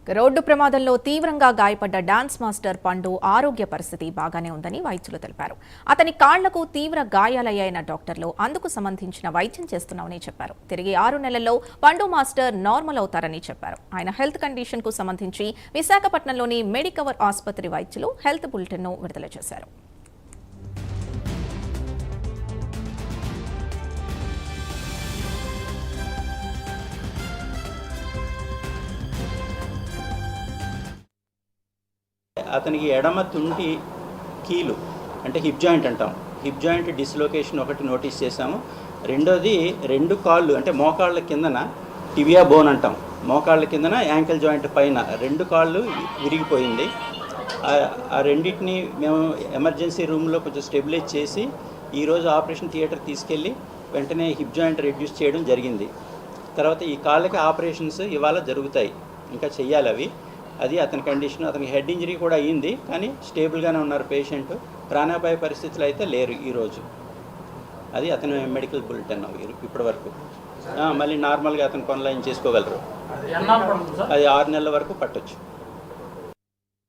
Road ప్రమాదంలో తీవ్రంగా గాయపడ్డ డాన్స్ మాస్టర్ పండు ఆరోగ్య పరిస్థితి బాగానే ఉందని వైద్యులు తెలిపారు. అతని కాళ్లకు తీవ్ర గాయాలయ్యాయన్న డాక్టర్లు అందుకు సంబంధించిన వైద్యం చేస్తున్నామని చెప్పారు. తిరిగి 6 నెలల్లో పండు మాస్టర్ నార్మల్ అవుతారని చెప్పారు. ఆయన హెల్త్ కండిషన్ కు సంబంధించి విశాఖపట్నంలోని మెడికవర్ ఆసుపత్రి వైద్యులు హెల్త్ బులెటిన్ ను విడుదల చేశారు. అతనికి ఎడమ తుంటి కీలు అంటే హిప్ జాయింట్ అంటాం, హిప్ జాయింట్ డిస్లొకేషన్ ఒకటి నోటీస్ చేశాము. రెండోది 2 కాళ్ళు అంటే మోకాళ్ళ కిందన టిబియా బోన్ అంటాం, మోకాళ్ళ కిందన యాంకిల్ జాయింట్ పైన 2 కాళ్ళు విరిగిపోయింది. ఆ రెండింటిని మేము ఎమర్జెన్సీ రూమ్లో కొంచెం స్టెబిలైజ్ చేసి ఈరోజు ఆపరేషన్ థియేటర్ తీసుకెళ్ళి వెంటనే హిప్ జాయింట్ రెడ్యూస్ చేయడం జరిగింది. తర్వాత ఈ కాళ్ళకి ఆపరేషన్స్ ఇవాళ జరుగుతాయి, ఇంకా చెయ్యాలి అవి. అది అతని కండిషన్. అతనికి హెడ్ ఇంజరీ కూడా అయ్యింది, కానీ స్టేబుల్గానే ఉన్నారు పేషెంట్. ప్రాణాపాయ పరిస్థితులు అయితే లేరు ఈరోజు. అది అతని మెడికల్ బులెటిన్ ఇప్పటి వరకు. మళ్ళీ నార్మల్గా అతను పనులు చేసుకోగలరు. అది 6 నెలల వరకు పట్టొచ్చు.